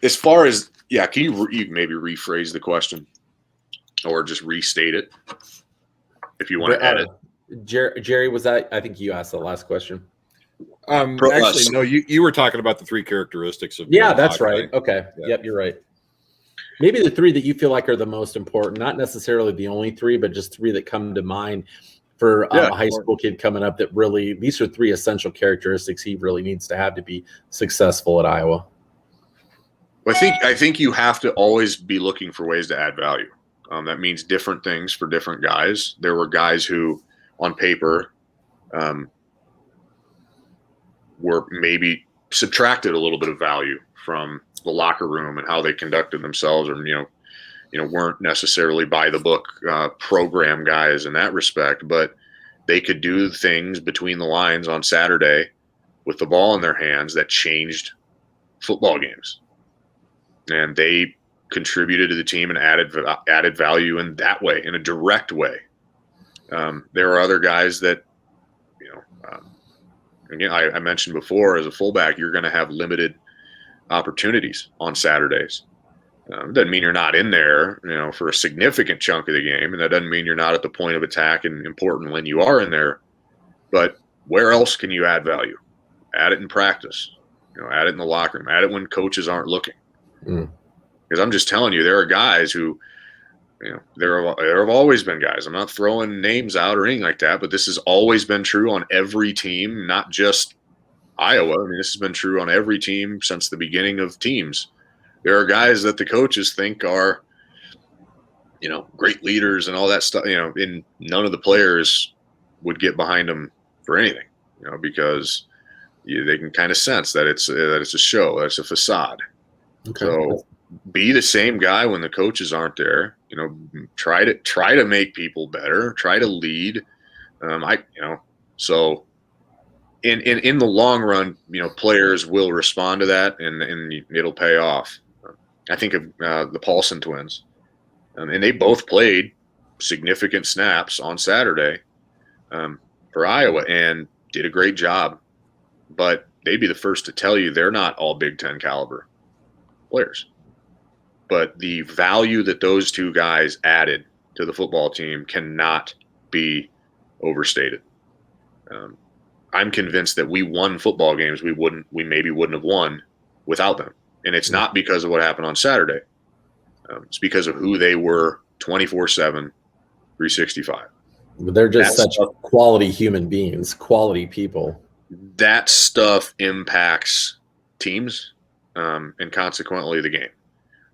As far as can you maybe rephrase the question, or just restate it if you want to edit? Jerry, was that? I think you asked the last question. Actually, no. You were talking about the 3 characteristics of. Yeah, that's right. Okay. Yeah. Yep, you're right. Maybe the 3 that you feel like are the most important, not necessarily the only 3, but just 3 that come to mind for a high school kid coming up. That really, these are 3 essential characteristics he really needs to have to be successful at Iowa. I think you have to always be looking for ways to add value. That means different things for different guys. There were guys who, on paper, were maybe subtracted a little bit of value from the locker room and how they conducted themselves, or weren't necessarily by the book program guys in that respect, but they could do things between the lines on Saturday with the ball in their hands that changed football games. And they contributed to the team and added value in that way, in a direct way. There are other guys that, again, I mentioned before, as a fullback, you're going to have limited opportunities on Saturdays. Doesn't mean you're not in there, for a significant chunk of the game, and that doesn't mean you're not at the point of attack and important when you are in there. But where else can you add value? Add it in practice. Add it in the locker room. Add it when coaches aren't looking. Because I'm just telling you, there are guys who, there have always been guys. I'm not throwing names out or anything like that, but this has always been true on every team, not just Iowa. I mean, this has been true on every team since the beginning of teams. There are guys that the coaches think are, great leaders and all that stuff, and none of the players would get behind them for anything, because they can kind of sense that it's a show, that it's a facade. Okay. So be the same guy when the coaches aren't there. Try to make people better. Try to lead. So in the long run, players will respond to that, and it'll pay off. I think of the Paulson twins, and they both played significant snaps on Saturday for Iowa and did a great job. But they'd be the first to tell you they're not all Big Ten caliber players. But the value that those 2 guys added to the football team cannot be overstated. I'm convinced that we won football games we maybe wouldn't have won without them. And it's not because of what happened on Saturday. It's because of who they were 24/7, 365. They're just such quality human beings, quality people. That stuff impacts teams and consequently the game.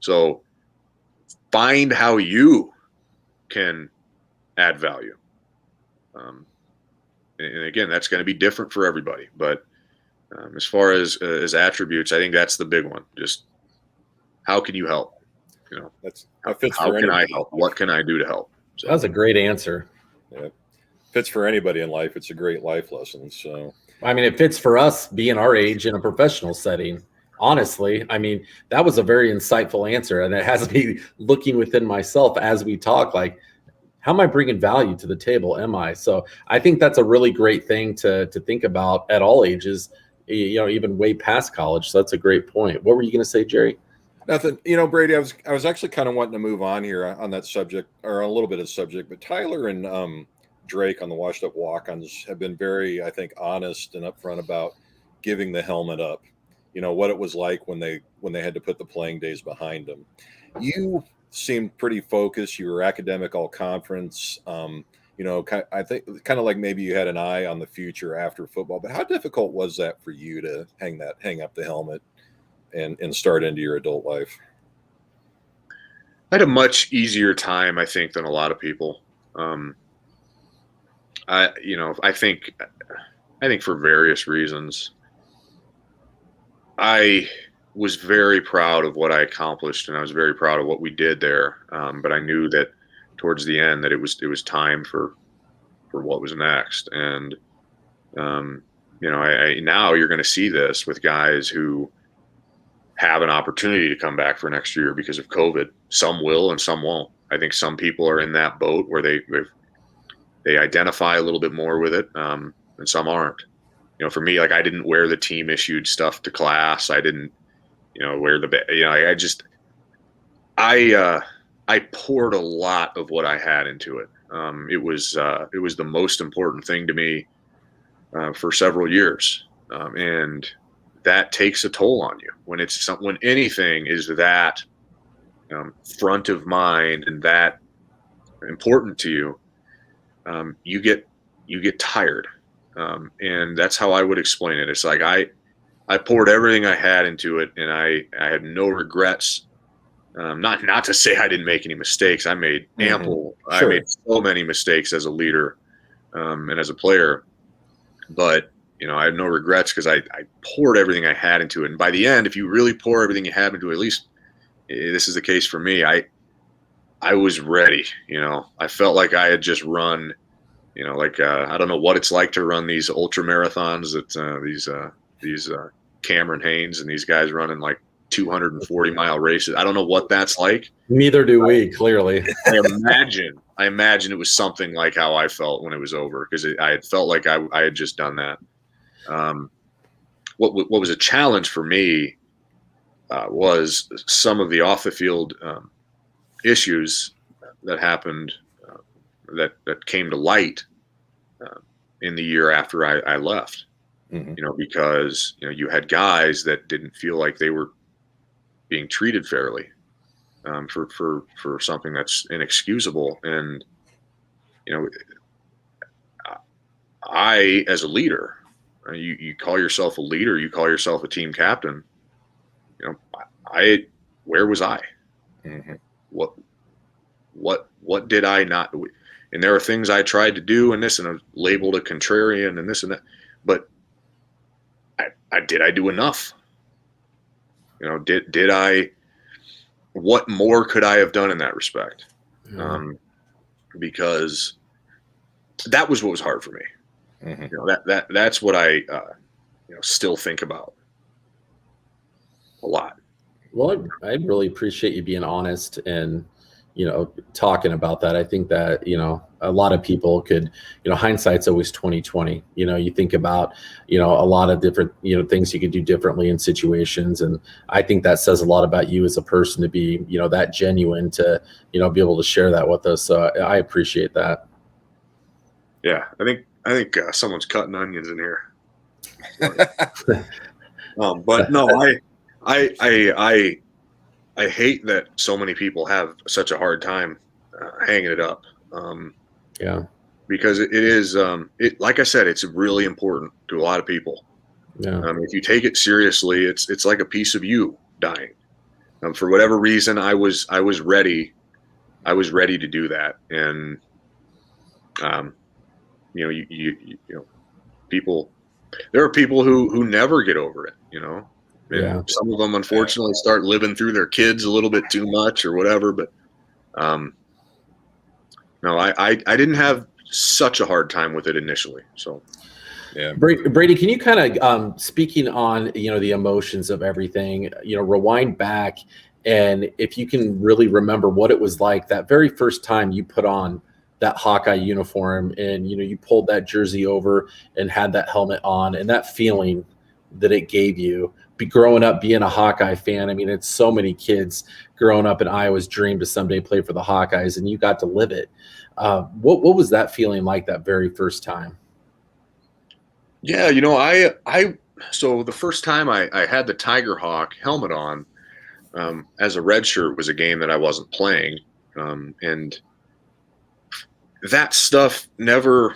So find how you can add value. And again, that's going to be different for everybody. But as far as attributes, I think that's the big one. Just how can you help? How can I help? What can I do to help? So, that was a great answer. Yeah. Fits for anybody in life. It's a great life lesson. So, I mean, it fits for us being our age in a professional setting. Honestly, I mean, that was a very insightful answer, and it has me looking within myself as we talk, like, how am I bringing value to the table? Am I? So I think that's a really great thing to think about at all ages, even way past college. So that's a great point. What were you going to say, Jerry? Nothing. Brady, I was actually kind of wanting to move on here on that subject, or a little bit of subject, but Tyler and Drake on the Washed Up Walk-Ons have been very, I think, honest and upfront about giving the helmet up. What it was like when they had to put the playing days behind them. You seemed pretty focused. You were academic all conference. I think kind of like maybe you had an eye on the future after football. But how difficult was that for you to hang up the helmet and start into your adult life? I had a much easier time, I think, than a lot of people. I think for various reasons, I was very proud of what I accomplished, and I was very proud of what we did there. But I knew that towards the end that it was time for what was next. And now you're going to see this with guys who have an opportunity to come back for next year because of COVID. Some will and some won't. I think some people are in that boat where they identify a little bit more with it, and some aren't. For me, like, I didn't wear the team issued stuff to class. I didn't, wear the, I poured a lot of what I had into it. It was the most important thing to me for several years, and that takes a toll on you when anything is that front of mind and that important to you. You get tired, and that's how I would explain it. It's like I poured everything I had into it, and I had no regrets. Not to say I didn't make any mistakes. I made ample. Sure. I made so many mistakes as a leader and as a player, but I had no regrets because I poured everything I had into it. And by the end, if you really pour everything you have into it, at least this is the case for me, I was ready. I felt like I had just run. I don't know what it's like to run these ultra marathons that these Cameron Haynes and these guys running like 240-mile races. I don't know what that's like. Neither do we, clearly. I imagine it was something like how I felt when it was over, because I had felt like I had just done that. What was a challenge for me was some of the off the field issues that happened that came to light in the year after I left. Because you had guys that didn't feel like they were being treated fairly for something that's inexcusable. And I, as a leader, you call yourself a leader, you call yourself a team captain. Where was I? What did I not? And there are things I tried to do and this, and I'm labeled a contrarian and this and that, but did I do enough? Did I? What more could I have done in that respect? Because that was what was hard for me. That's what I still think about a lot. Well, I really appreciate you being honest and talking about that. I think that a lot of people could, hindsight's always 20/20. You think about a lot of different things you could do differently in situations, and I think that says a lot about you as a person to be that genuine to be able to share that with us. So I appreciate that. Yeah, I think someone's cutting onions in here. But no, I hate that so many people have such a hard time hanging it up. Because it is, like I said, it's really important to a lot of people. Yeah. If you take it seriously, it's like a piece of you dying. For whatever reason, I was ready. I was ready to do that, and people. There are people who never get over it. And some of them, unfortunately, start living through their kids a little bit too much or whatever. But no, I didn't have such a hard time with it initially. So, yeah. Brady, can you kind of, speaking on, the emotions of everything, rewind back, and if you can really remember what it was like that very first time you put on that Hawkeye uniform and, you pulled that jersey over and had that helmet on, and that feeling that it gave you growing up being a Hawkeye fan. I mean, it's so many kids growing up in Iowa's dream to someday play for the Hawkeyes, and you got to live it. What was that feeling like that very first time? Yeah, so the first time I had the Tiger Hawk helmet on as a redshirt was a game that I wasn't playing, and that stuff never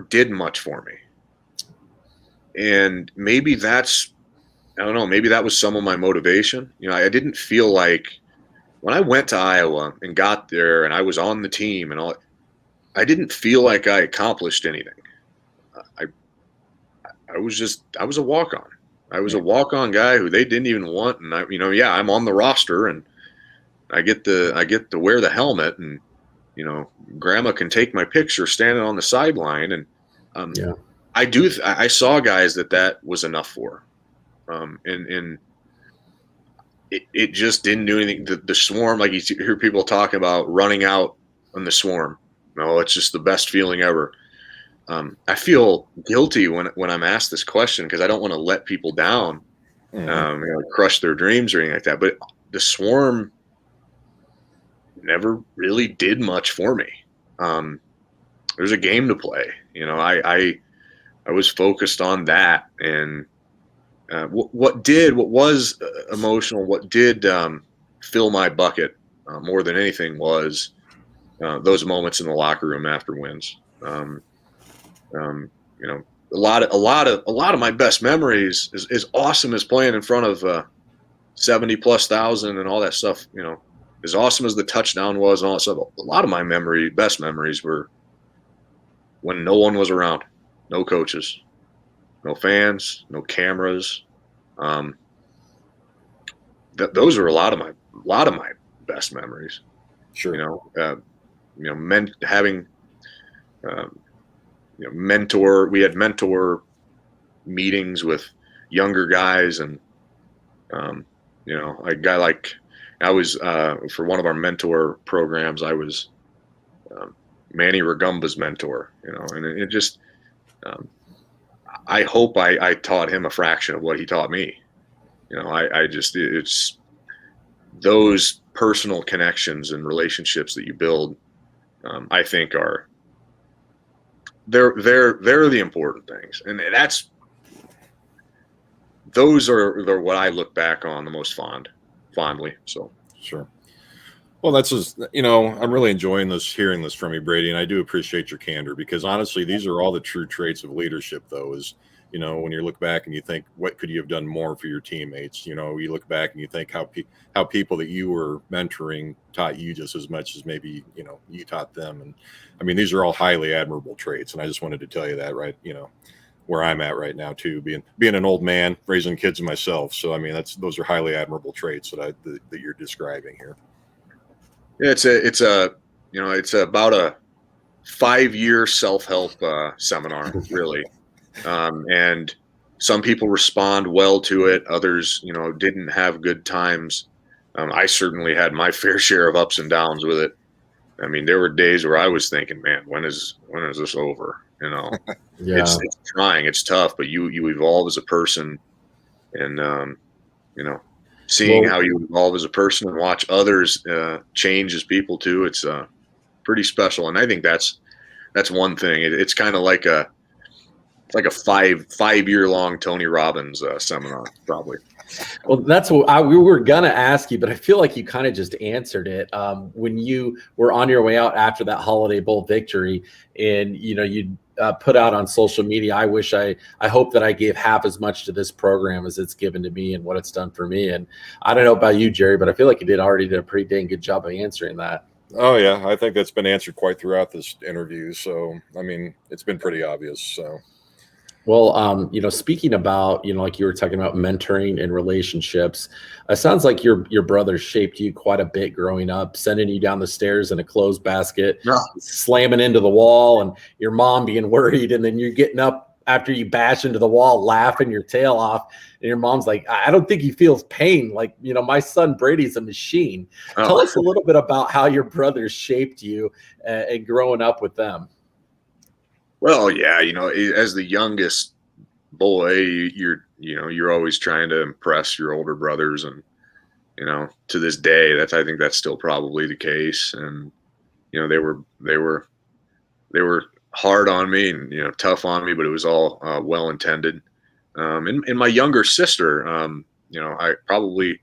did much for me. And maybe that's I don't know, maybe that was some of my motivation. I didn't feel like when I went to Iowa and got there and I was on the team and all, I didn't feel like I accomplished anything. I I was a walk on. I was a walk on guy who they didn't even want, and I'm on the roster and I get to wear the helmet, and Grandma can take my picture standing on the sideline, and Yeah. I saw guys that was enough for, and it just didn't do anything. The swarm, like you hear people talking about running out on the swarm. No, it's just the best feeling ever. I feel guilty when I'm asked this question because I don't want to let people down, crush their dreams or anything like that. But the swarm never really did much for me. There's a game to play. I was focused on that, and what was emotional, what did fill my bucket more than anything was those moments in the locker room after wins. A lot of my best memories is awesome as playing in front of 70,000+ and all that stuff. As awesome as the touchdown was and all that stuff, a lot of my best memories were when no one was around, no coaches, no fans, no cameras. Those are a lot of my best memories. Sure. Having mentor. We had mentor meetings with younger guys, and a guy like I was for one of our mentor programs. I was Manny Ragumba's mentor. And it just. I hope I taught him a fraction of what he taught me. It's those personal connections and relationships that you build. I think they're the important things, and those are what I look back on the most fondly. So sure. Well, that's just, I'm really enjoying hearing this from you, Brady, and I do appreciate your candor because honestly, these are all the true traits of leadership, though, is, when you look back and you think, what could you have done more for your teammates? You look back and you think how people that you were mentoring taught you just as much as maybe, you taught them. And I mean, these are all highly admirable traits. And I just wanted to tell you that, right, where I'm at right now too, being an old man, raising kids myself. So, I mean, those are highly admirable traits that you're describing here. Yeah, it's about a 5-year self-help seminar, really. And some people respond well to it. Others, didn't have good times. I certainly had my fair share of ups and downs with it. I mean, there were days where I was thinking, man, when is this over? Yeah. It's trying, it's tough, but you evolve as a person, and seeing how you evolve as a person and watch others change as people too. It's pretty special, and I think that's one thing. It's kind of like a 5-year long Tony Robbins seminar, probably. Well, that's what we were gonna ask you, but I feel like you kind of just answered it when you were on your way out after that Holiday Bowl victory, and you put out on social media. I hope that I gave half as much to this program as it's given to me and what it's done for me. And I don't know about you, Jerry, but I feel like you already did a pretty dang good job of answering that. Oh yeah, I think that's been answered quite throughout this interview. So I mean, it's been pretty obvious. So. Well, speaking about, like you were talking about mentoring and relationships, it sounds like your brother shaped you quite a bit growing up, sending you down the stairs in a clothes basket, slamming into the wall, and your mom being worried. And then you're getting up after you bash into the wall, laughing your tail off. And your mom's like, I don't think he feels pain. Like, my son Brady's a machine. Oh. Tell us a little bit about how your brothers shaped you and growing up with them. Well, yeah, as the youngest boy, you're always trying to impress your older brothers, and to this day, I think that's still probably the case. And they were hard on me and tough on me, but it was all well intended. And my younger sister, I probably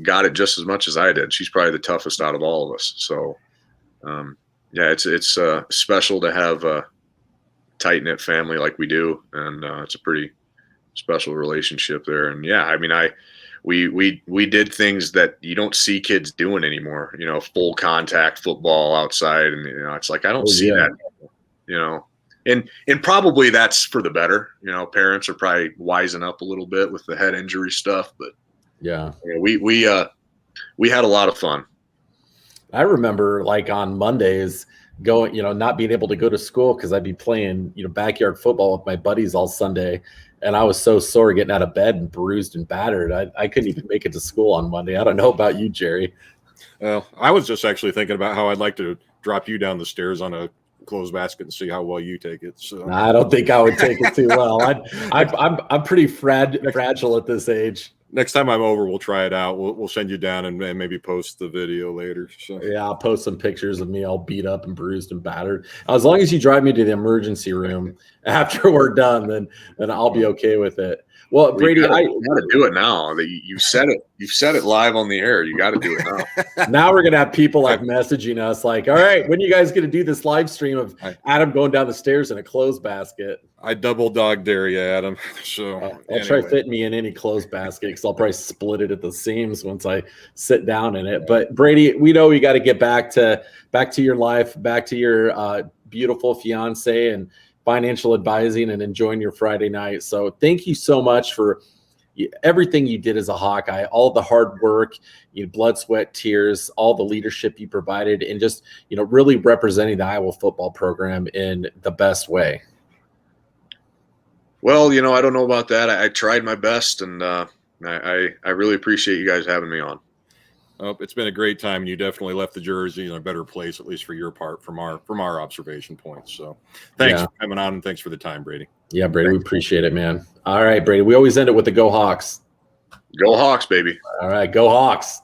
got it just as much as I did. She's probably the toughest out of all of us. So, yeah, it's special to have tight-knit family like we do, and it's a pretty special relationship there. And yeah, I mean, we did things that you don't see kids doing anymore, you know, full contact football outside. And, you know, it's like, I don't see that, you know, and probably that's for the better. You know, parents are probably wising up a little bit with the head injury stuff, but yeah, you know, we had a lot of fun. I remember like on Mondays going, you know, not being able to go to school because I'd be playing, you know, backyard football with my buddies all Sunday. And I was so sore getting out of bed and bruised and battered. I couldn't even make it to school on Monday. I don't know about you, Jerry. Well, I was just actually thinking about how I'd like to drop you down the stairs on a closed basket and see how well you take it. So I don't think I would take it too well. I'm pretty fragile at this age. Next time I'm over, we'll try it out. We'll send you down and maybe post the video later. So yeah, I'll post some pictures of me all beat up and bruised and battered. As long as you drive me to the emergency room after we're done, then I'll be okay with it. Well, Brady, you gotta do it now. You said it. You've said it live on the air. You got to do it now. Now we're gonna have people like messaging us, like, "All right, when are you guys gonna do this live stream of Adam going down the stairs in a clothes basket?" I double dog dare you, Adam. So I'll try fitting me in any clothes basket because I'll probably split it at the seams once I sit down in it. But Brady, we know we got to get back to your life, back to your beautiful fiance and financial advising and enjoying your Friday night. So thank you so much for everything you did as a Hawkeye, all the hard work, blood, sweat, tears, all the leadership you provided, and just, really representing the Iowa football program in the best way. Well, I don't know about that. I tried my best, and I really appreciate you guys having me on. Oh, it's been a great time, and you definitely left the jersey in a better place, at least for your part, from our observation points. So thanks for coming on, and thanks for the time, Brady. Yeah, Brady, we appreciate it, man. All right, Brady, we always end it with the Go Hawks. Go Hawks, baby. All right, go Hawks.